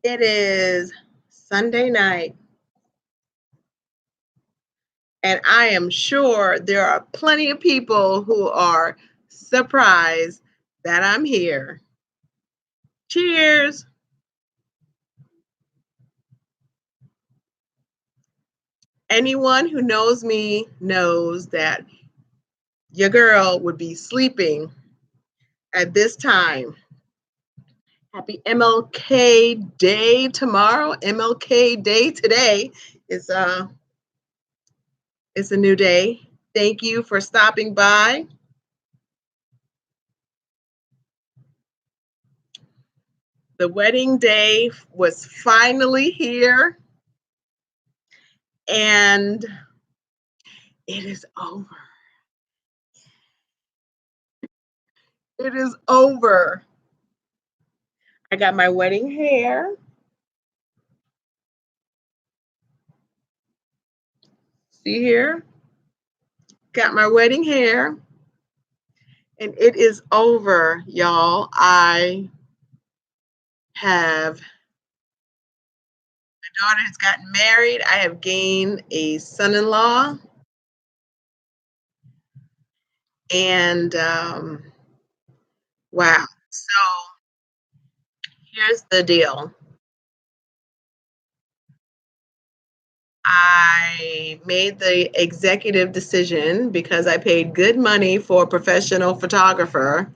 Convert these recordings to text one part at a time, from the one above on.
It is Sunday night, and I am sure there are plenty of people who are surprised that I'm here. Cheers. Anyone who knows me knows that your girl would be sleeping at this time. Happy MLK Day tomorrow. MLK Day today is it's a new day. Thank you for stopping by. The wedding day was finally here and it is over. It is over. I got my wedding hair. See here? Got my wedding hair. And it is over, y'all. I have, my daughter has gotten married. I have gained a son in law. And wow. So here's the deal. I made the executive decision because I paid good money for a professional photographer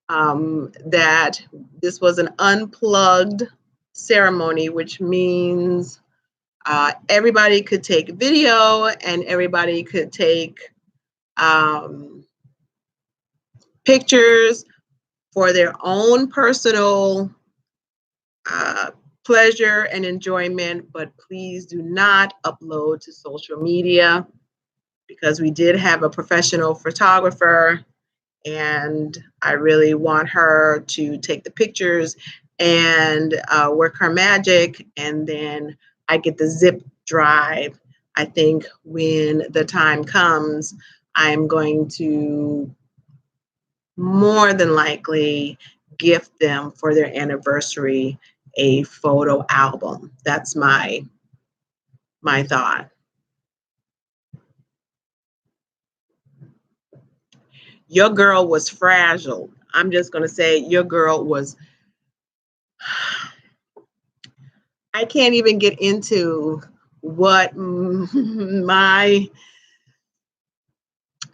that this was an unplugged ceremony, which means everybody could take video and everybody could take um, pictures for their own personal uh, pleasure and enjoyment, but please do not upload to social media because we did have a professional photographer and I really want her to take the pictures and work her magic. And then I get the zip drive. I think when the time comes, I'm going to more than likely gift them for their anniversary a photo album. That's my thought. Your girl was fragile. I'm just going to say your girl was I can't even get into what my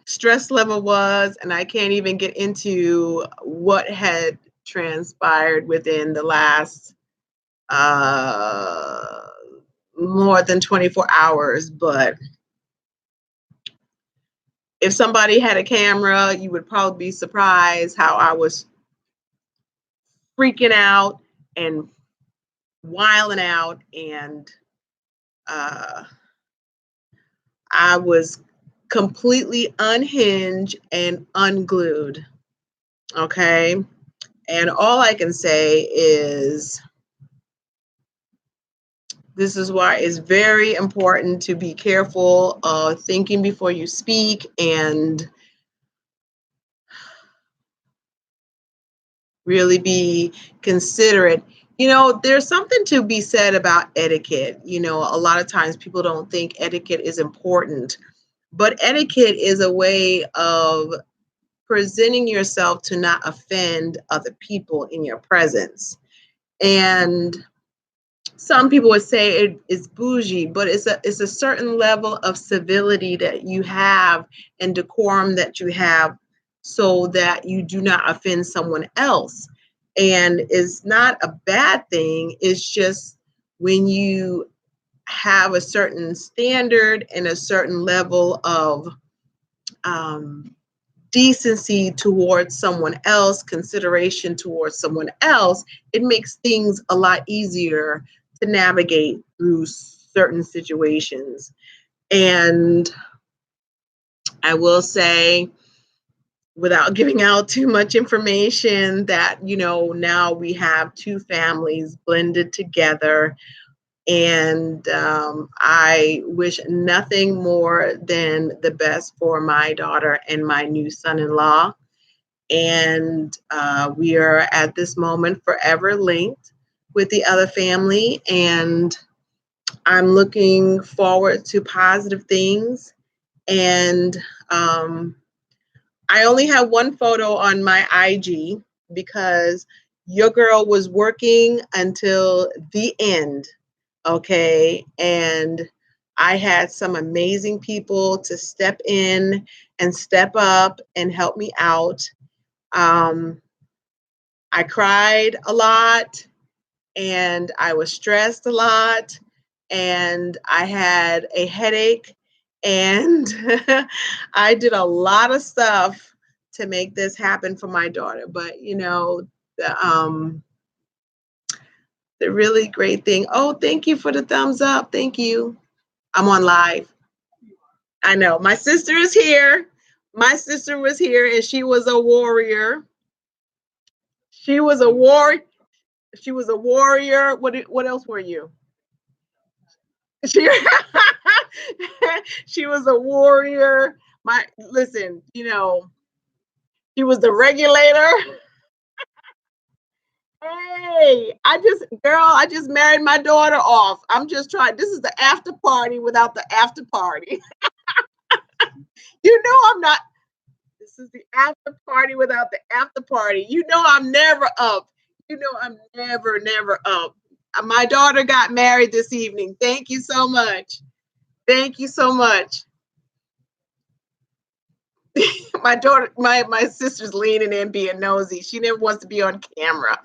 stress level was, and I can't even get into what had transpired within the last uh, more than 24 hours. But if somebody had a camera, you would probably be surprised how I was freaking out and wiling out, and uh, I was completely unhinged and unglued. Okay. And all I can say is this is why it's very important to be careful of thinking before you speak and really be considerate. You know, there's something to be said about etiquette. You know, a lot of times people don't think etiquette is important, but etiquette is a way of presenting yourself to not offend other people in your presence. And some people would say it is bougie, but it's a certain level of civility that you have and decorum that you have so that you do not offend someone else. And it's not a bad thing. It's just when you have a certain standard and a certain level of um, decency towards someone else, consideration towards someone else, it makes things a lot easier to navigate through certain situations. And I will say, without giving out too much information, that, you know, now we have two families blended together. And I wish nothing more than the best for my daughter and my new son in law. And we are at this moment forever linked. with the other family, and I'm looking forward to positive things. And um, I only have one photo on my IG because your girl was working until the end. Okay. And I had some amazing people to step in and step up and help me out. Um, I cried a lot and I was stressed a lot and I had a headache and I did a lot of stuff to make this happen for my daughter. But the really great thing. Oh, thank you for the thumbs up. Thank you. I'm on live. I know. My sister is here. My sister was here and she was a warrior. She was a war. She was a warrior. What else were you? She she was a warrior. My listen, she was the regulator. Hey, I just married my daughter off. I'm just trying. This is the after party without the after party. I'm not. This is the after party without the after party. I'm never up. I'm never up. My daughter got married this evening. Thank you so much. Thank you so much. My daughter, my sister's leaning in being nosy. She never wants to be on camera.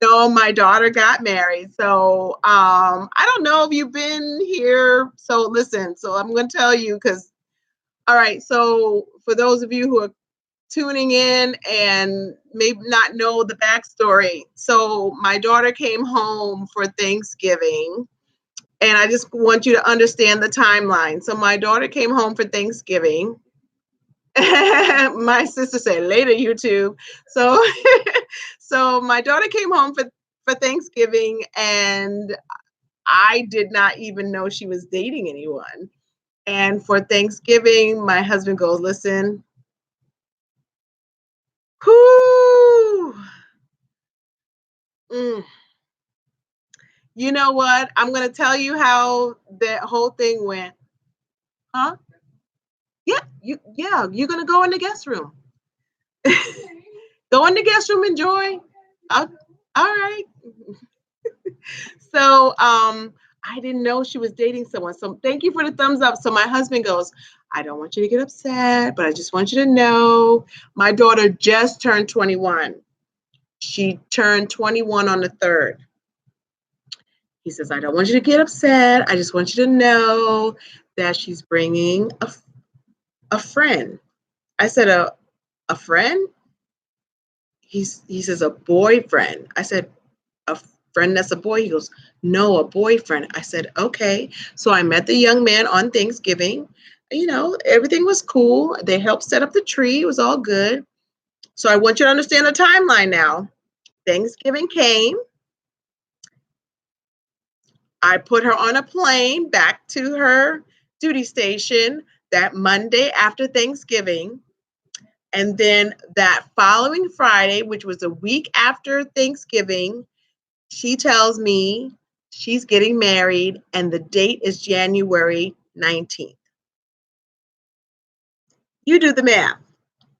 No, my daughter got married. So I don't know if you've been here. So listen, so I'm gonna tell you because all right, so for those of you who are tuning in and maybe not know the backstory. So my daughter came home for Thanksgiving. And I just want you to understand the timeline. So my daughter came home for Thanksgiving. My sister said later YouTube. So so my daughter came home for Thanksgiving and I did not even know she was dating anyone. And for Thanksgiving, my husband goes, listen, whoo, you know what? I'm gonna tell you how that whole thing went. Huh? You're gonna go in the guest room. Go in the guest room, enjoy. All right. So I didn't know she was dating someone. So thank you for the thumbs up. So my husband goes, I don't want you to get upset, but I just want you to know my daughter just turned 21. She turned 21 on the 3rd. He says, I don't want you to get upset. I just want you to know that she's bringing a friend. I said, a friend? He says, a boyfriend. I said, a friend that's a boy? He goes, no, a boyfriend. I said, okay. So I met the young man on Thanksgiving. Everything was cool. They helped set up the tree. It was all good. So I want you to understand the timeline now. Thanksgiving came. I put her on a plane back to her duty station that Monday after Thanksgiving. And then that following Friday, which was a week after Thanksgiving, she tells me she's getting married and the date is January 19th. You do the math,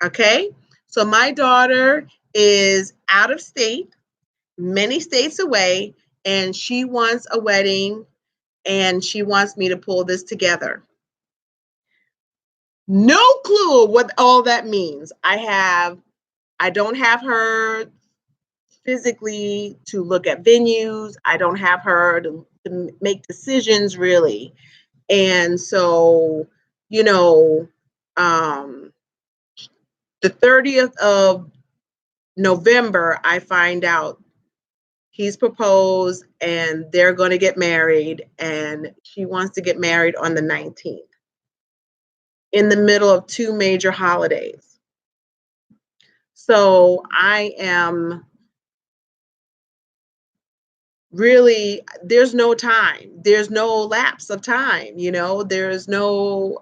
okay? So my daughter is out of state, many states away, and she wants a wedding and she wants me to pull this together. No clue what all that means. I don't have her physically to look at venues. I don't have her to make decisions really. And so, um, the 30th of November, I find out he's proposed and they're going to get married. And she wants to get married on the 19th in the middle of 2 major holidays. So I am really, there's no time. There's no lapse of time, there's no,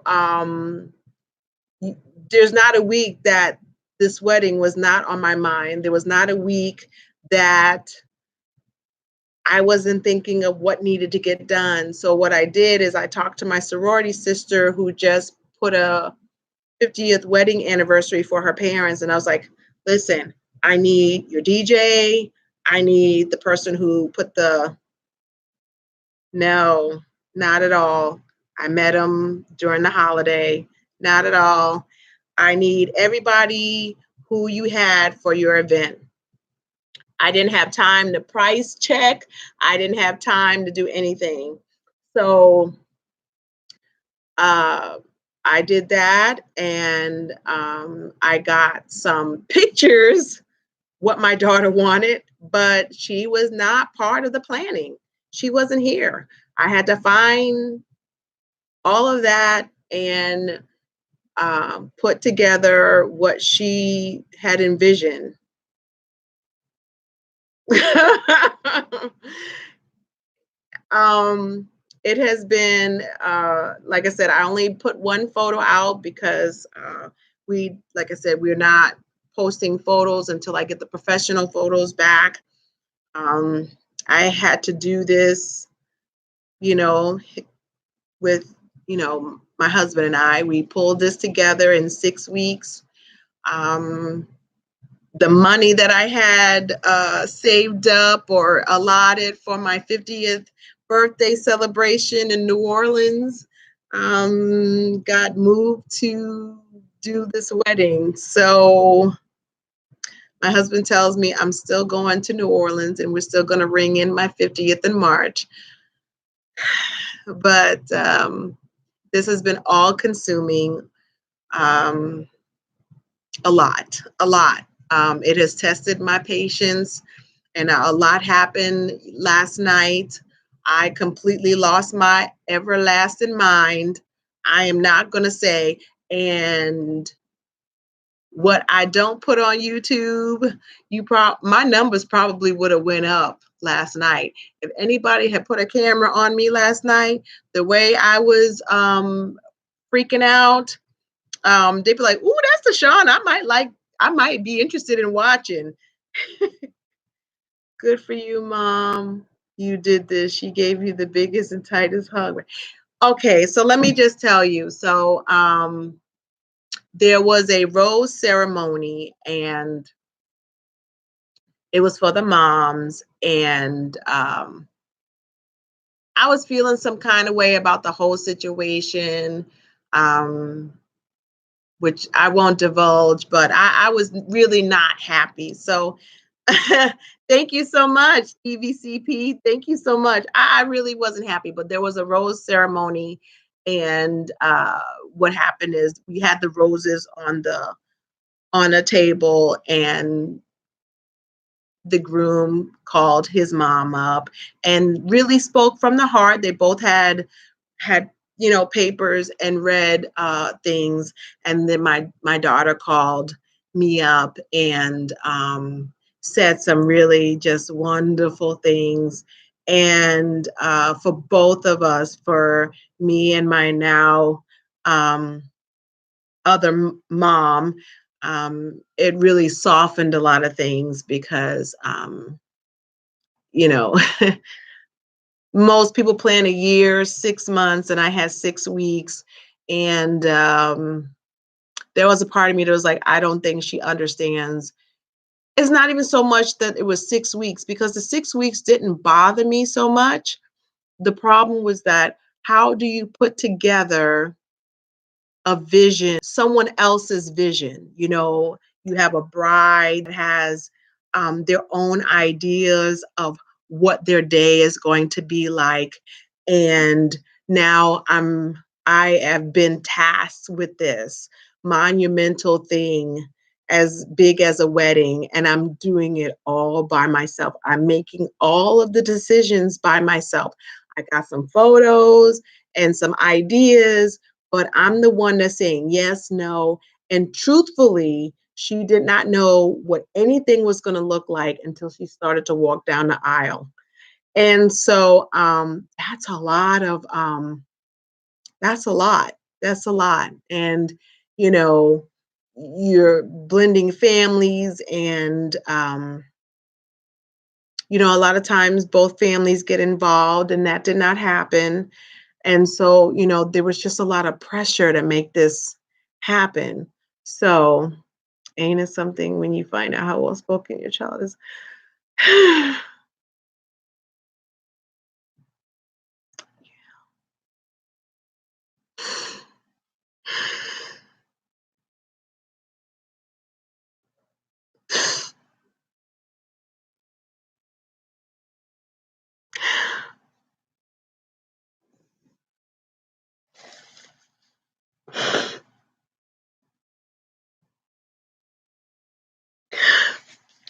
there's not a week that this wedding was not on my mind. There was not a week that I wasn't thinking of what needed to get done. So what I did is I talked to my sorority sister who just put a 50th wedding anniversary for her parents. And I was like, listen, I need your DJ. I need the person who put the, no, not at all. I met him during the holiday. Not at all. I need everybody who you had for your event. I didn't have time to price check. I didn't have time to do anything. So uh, I did that, and I got some pictures, what my daughter wanted, but she was not part of the planning. She wasn't here. I had to find all of that and put together what she had envisioned. Um, it has been, like I said, I only put one photo out because like I said, we're not posting photos until I get the professional photos back. Um, I had to do this, you know, with, my husband and I. We pulled this together in 6 weeks. Um, the money that I had saved up or allotted for my 50th birthday celebration in New Orleans got moved to do this wedding. So my husband tells me I'm still going to New Orleans and we're still going to ring in my 50th in March. But this has been all consuming. Um, a lot, a lot. It has tested my patience, and a lot happened last night. I completely lost my everlasting mind. I am not going to say, and what I don't put on YouTube, my numbers probably would have went up last night. If anybody had put a camera on me last night, the way I was freaking out, they'd be like, "Ooh, that's Deshawn. I might be interested in watching." Good for you, mom. You did this. She gave you the biggest and tightest hug. Okay, so let me just tell you. So there was a rose ceremony, and it was for the moms, and I was feeling some kind of way about the whole situation. Um, which I won't divulge, but I was really not happy. So thank you so much, EVCP. Thank you so much. I really wasn't happy, but there was a rose ceremony. And what happened is we had the roses on a table, and the groom called his mom up and really spoke from the heart. They both had papers and read things, and then my daughter called me up and said some really just wonderful things. And for both of us, for me and my now other mom, it really softened a lot of things because you know most people plan a year, 6 months, and I had 6 weeks. And there was a part of me that was like, I don't think she understands. It's not even so much that it was 6 weeks, because the 6 weeks didn't bother me so much. The problem was that, how do you put together a vision, someone else's vision? You have a bride that has their own ideas of what their day is going to be like. And now I have been tasked with this monumental thing as big as a wedding, and I'm doing it all by myself. I'm making all of the decisions by myself. I got some photos and some ideas, but I'm the one that's saying yes, no. And truthfully, she did not know what anything was going to look like until she started to walk down the aisle. And so that's a lot of that's a lot. That's a lot. And you know, you're blending families, and A lot of times both families get involved, and that did not happen. And so, there was just a lot of pressure to make this happen. So, ain't it something when you find out how well spoken your child is?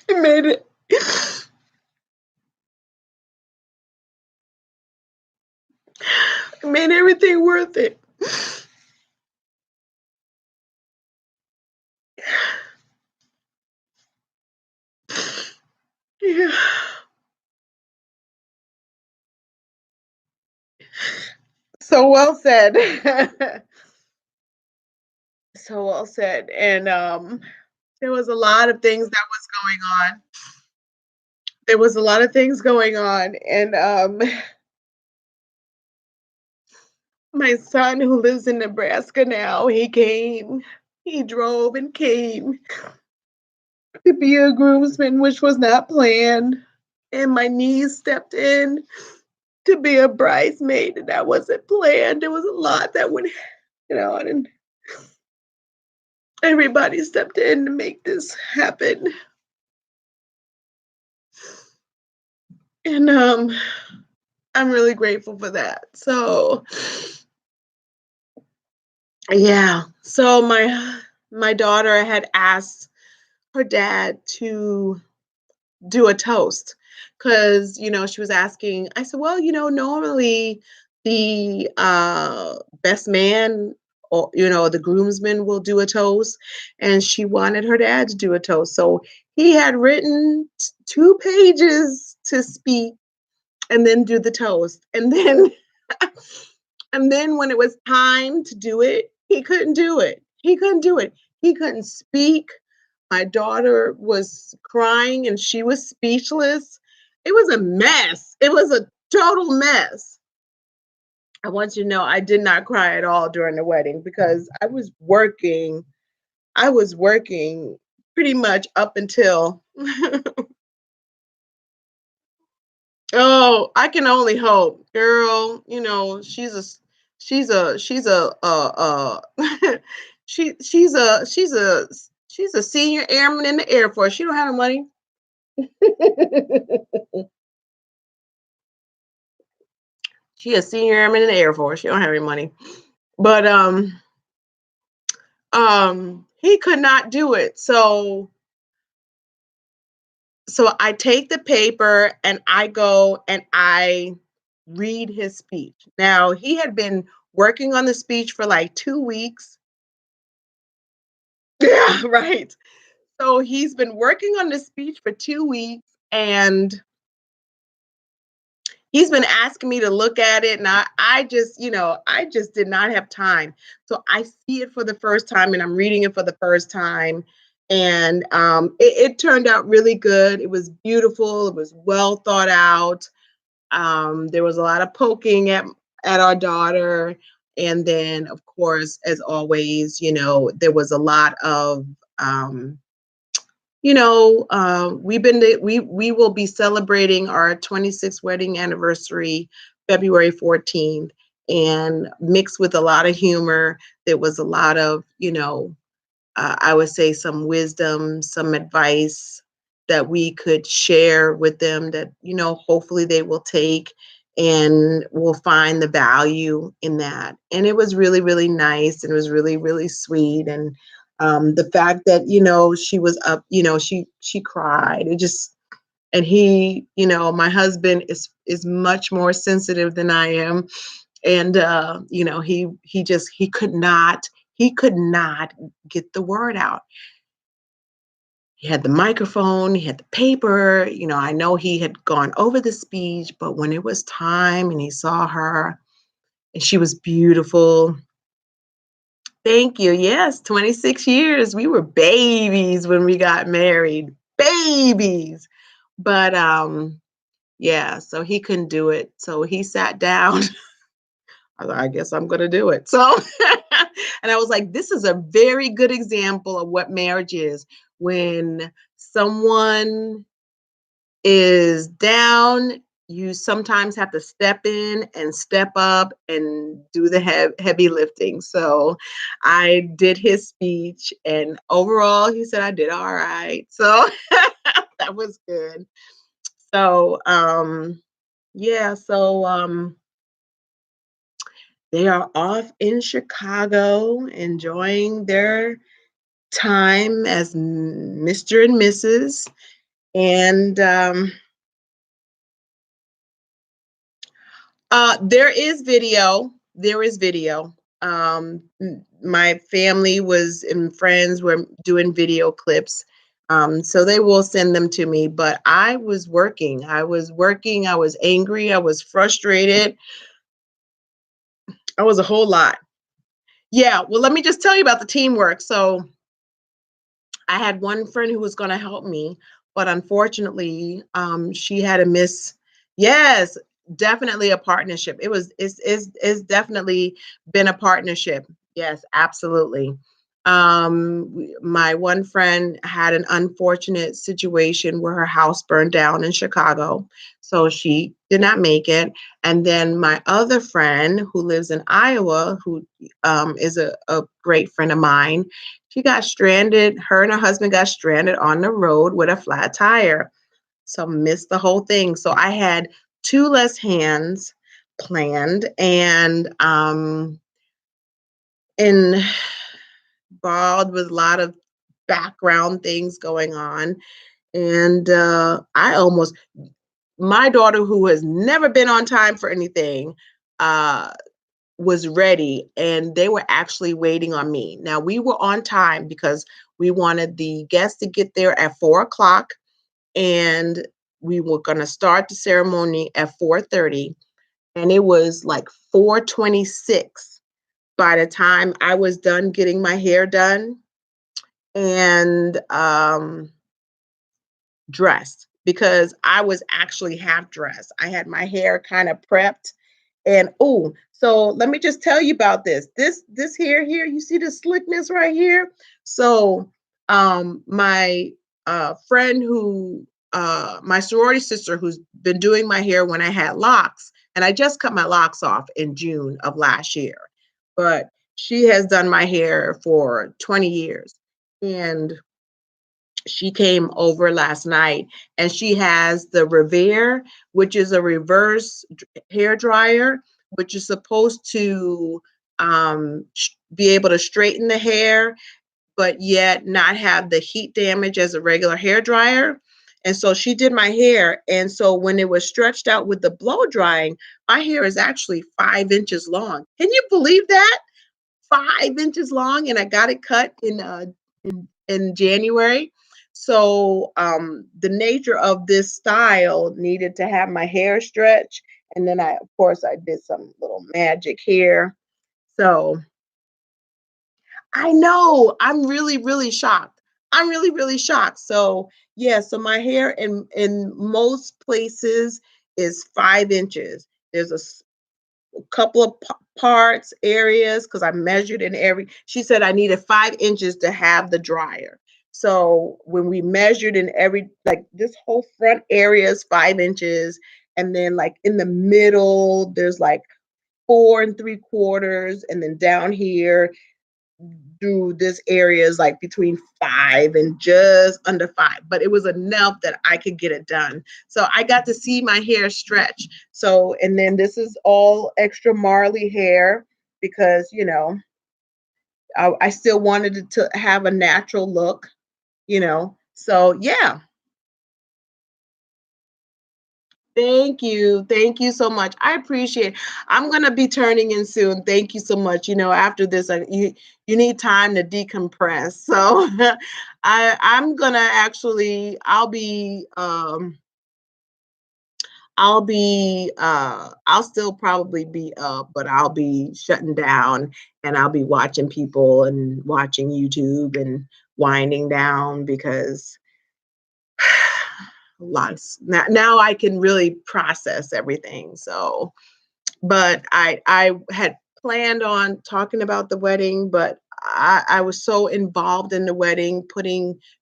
It made it it made everything worth it. Yeah. So well said. So well said. And there was a lot of things that was going on. There was a lot of things going on, and my son who lives in Nebraska now, he came. He drove and came to be a groomsman, which was not planned. And my niece stepped in to be a bridesmaid, and that wasn't planned. There was a lot that went, and everybody stepped in to make this happen. And I'm really grateful for that. So yeah. So my daughter had asked her dad to do a toast because she was asking. I said, well, normally the best man, or the groomsman will do a toast, and she wanted her dad to do a toast. So he had written 2 pages to speak and then do the toast, and then and then when it was time to do it, he couldn't do it. He couldn't do it. He couldn't speak. My daughter was crying and she was speechless. It was a mess. It was a total mess. I want you to know I did not cry at all during the wedding because I was working. I was working pretty much up until oh, I can only hope. Girl, she's a senior airman in the Air Force. She don't have no money. She a senior airman in the Air Force. She don't have any money. But he could not do it. So I take the paper and I go and I read his speech. Now, he had been working on the speech for like 2 weeks. Yeah, right. So he's been working on the speech for 2 weeks, and he's been asking me to look at it, and I just did not have time. So I see it for the first time, and I'm reading it for the first time, and it turned out really good. It was beautiful. It was well thought out. There was a lot of poking at our daughter, and then, of course, as always, there was a lot of we will be celebrating our 26th wedding anniversary February 14th, and mixed with a lot of humor, there was a lot of, I would say some wisdom, some advice that we could share with them that, hopefully they will take and will find the value in that. And it was really, really nice, and it was really, really sweet. And the fact that, she was up, she cried. It just and he, my husband is much more sensitive than I am. And he could not get the word out. He had the microphone, he had the paper. I know he had gone over the speech, but when it was time and he saw her and she was beautiful. Thank you. Yes, 26 years. We were babies when we got married. Babies. But Yeah, so he couldn't do it. So he sat down. I guess I'm gonna do it. So, and I was like, this is a very good example of what marriage is. When someone is down, you sometimes have to step in and step up and do the heavy lifting. So I did his speech, and overall, he said I did all right. So that was good. So, yeah, so they are off in Chicago enjoying their time as Mr. and Mrs. And there is video. There is video. My family was and friends were doing video clips. So they will send them to me. But I was working. I was working. I was angry. I was frustrated. I was a whole lot. Yeah. Well, let me just tell you about the teamwork. So I had one friend who was going to help me, but unfortunately, she had a miss. Yes, definitely a partnership. It's definitely been a partnership. Yes, absolutely. My one friend had an unfortunate situation where her house burned down in Chicago, so she did not make it. And then my other friend who lives in Iowa, who is a great friend of mine, she got stranded. Her and her husband got stranded on the road with a flat tire. So missed the whole thing. So I had two less hands planned and involved with a lot of background things going on. And I almost my daughter, who has never been on time for anything, uh was ready, and they were actually waiting on me. Now we were on time because we wanted the guests to get there at 4 o'clock, and we were going to start the ceremony at 4:30, and it was like 4:26 by the time I was done getting my hair done and dressed, because I was actually half dressed. I had my hair kind of prepped. And oh, so let me just tell you about this. This hair here, you see the slickness right here? So my friend who my sorority sister who's been doing my hair when I had locks, and I just cut my locks off in June of last year. But she has done my hair for 20 years. And she came over last night, and she has the Revere, which is a reverse hair dryer, which is supposed to be able to straighten the hair, but yet not have the heat damage as a regular hair dryer. And so she did my hair. And so when it was stretched out with the blow drying, my hair is actually 5 inches long. Can you believe that? 5 inches long, and I got it cut in January. So the nature of this style needed to have my hair stretch, and then of course, I did some little magic here. So I know I'm really, really shocked. I'm really, really shocked. So yeah, so my hair in most places is 5 inches. There's couple of parts, areas, because I measured in every, she said I needed 5 inches to have the dryer. So when we measured in every, like this whole front area is 5 inches. And then like in the middle, there's like 4 and 3/4. And then down here through this area is like between 5 and just under 5, but it was enough that I could get it done. So I got to see my hair stretch. So, and then this is all extra Marley hair because, I still wanted it to have a natural look. So yeah. Thank you. Thank you so much. I appreciate. I'm gonna be turning in soon. Thank you so much. After this, you need time to decompress. So I'm gonna actually I'll still probably be up, but I'll be shutting down, and I'll be watching people and watching YouTube and winding down because lots. Now I can really process everything. So, but I had planned on talking about the wedding, but I was so involved in the wedding,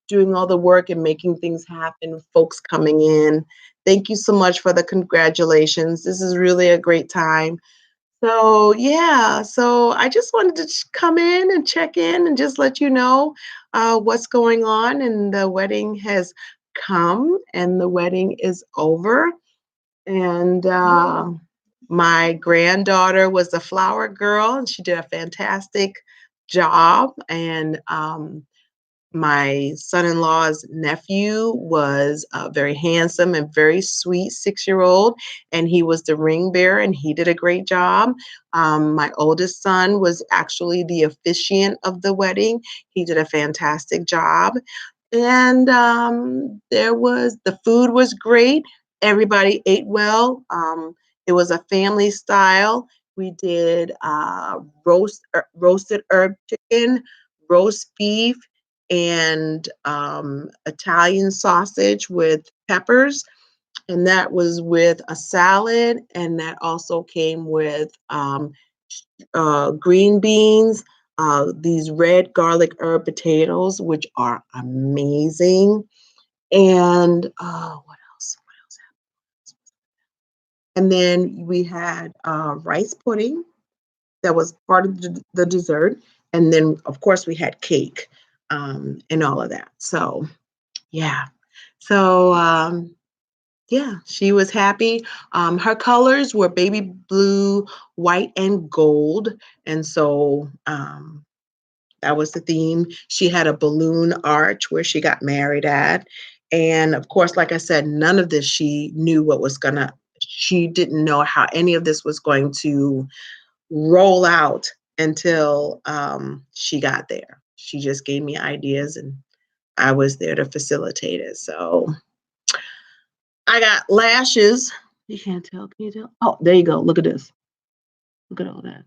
doing all the work and making things happen, folks coming in. Thank you so much for the congratulations. This is really a great time. So, yeah, so I just wanted to come in and check in and just let you know what's going on. And the wedding has come and the wedding is over. And my granddaughter was the flower girl, and she did a fantastic job. And my son-in-law's nephew was very handsome and very sweet 6-year-old, and he was the ring bearer, and he did a great job. My oldest son was actually the officiant of the wedding. He did a fantastic job. And the food was great. Everybody ate well. It was a family style. We did roasted herb chicken, roast beef, and Italian sausage with peppers. And that was with a salad. And that also came with green beans, these red garlic herb potatoes, which are amazing. And what else? What else happened? And then we had rice pudding that was part of the dessert. And then, of course, we had cake and all of that. So, yeah. So, yeah, she was happy. Her colors were baby blue, white, and gold. And so that was the theme. She had a balloon arch where she got married at. And of course, like I said, none of this she didn't know how any of this was going to roll out until she got there. She just gave me ideas and I was there to facilitate it. So I got lashes. You can't tell. Can you tell? Oh, there you go. Look at this. Look at all that.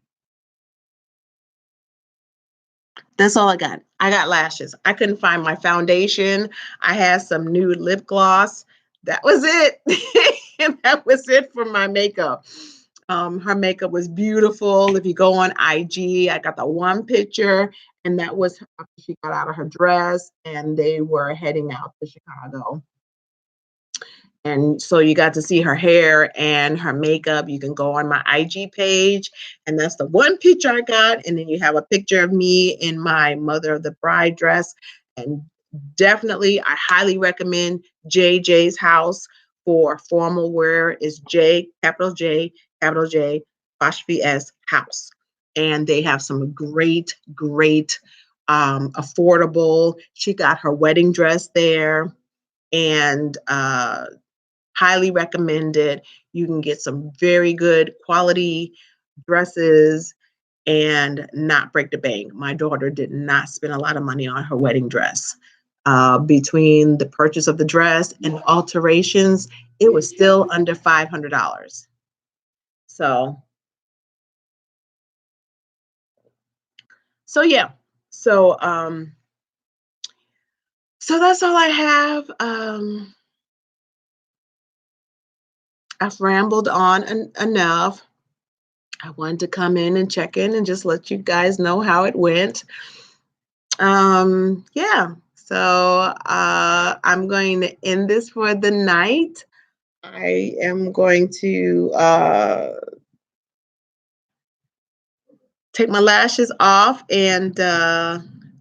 That's all I got. I got lashes. I couldn't find my foundation. I had some nude lip gloss. That was it. And that was it for my makeup. Her makeup was beautiful. If you go on IG, I got the one picture, and that was after she got out of her dress and they were heading out to Chicago. And so you got to see her hair and her makeup. You can go on my IG page, and that's the one picture I got. And then you have a picture of me in my mother of the bride dress. And definitely, I highly recommend JJ's House for formal wear. Is capital J, apostrophe S, House. And they have some great, great, affordable. She got her wedding dress there, and highly recommended. You can get some very good quality dresses and not break the bank. My daughter did not spend a lot of money on her wedding dress. Between the purchase of the dress and alterations, it was still under $500. So, yeah. So, so that's all I have. I've rambled on enough. I wanted to come in and check in and just let you guys know how it went. Yeah. So I'm going to end this for the night. I am going to take my lashes off and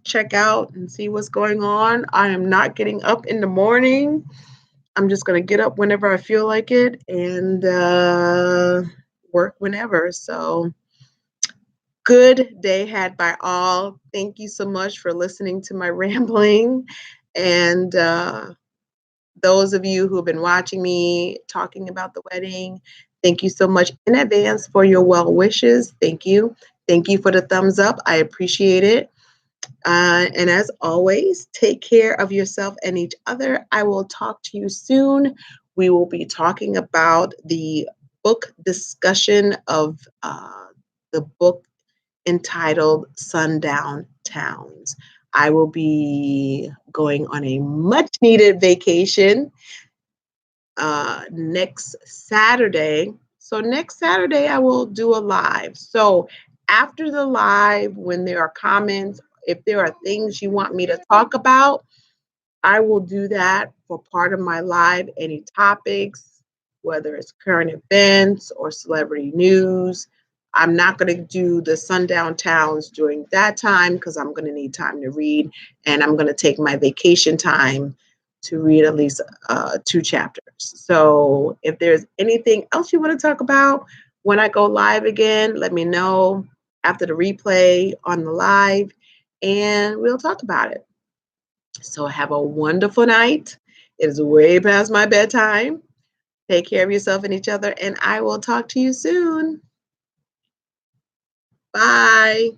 check out and see what's going on. I am not getting up in the morning. I'm just going to get up whenever I feel like it and work whenever. So good day had by all. Thank you so much for listening to my rambling. And those of you who have been watching me talking about the wedding, thank you so much in advance for your well wishes. Thank you. Thank you for the thumbs up. I appreciate it. And as always, take care of yourself and each other. I will talk to you soon. We will be talking about the book discussion of the book entitled Sundown Towns. I will be going on a much needed vacation next Saturday. So next Saturday, I will do a live. So after the live, when there are comments, if there are things you want me to talk about, I will do that for part of my live. Any topics, whether it's current events or celebrity news. I'm not going to do the sundown towns during that time because I'm going to need time to read, and I'm going to take my vacation time to read at least 2 chapters. So if there's anything else you want to talk about when I go live again, let me know after the replay on the live, and we'll talk about it. So have a wonderful night. It is way past my bedtime. Take care of yourself and each other, and I will talk to you soon. Bye.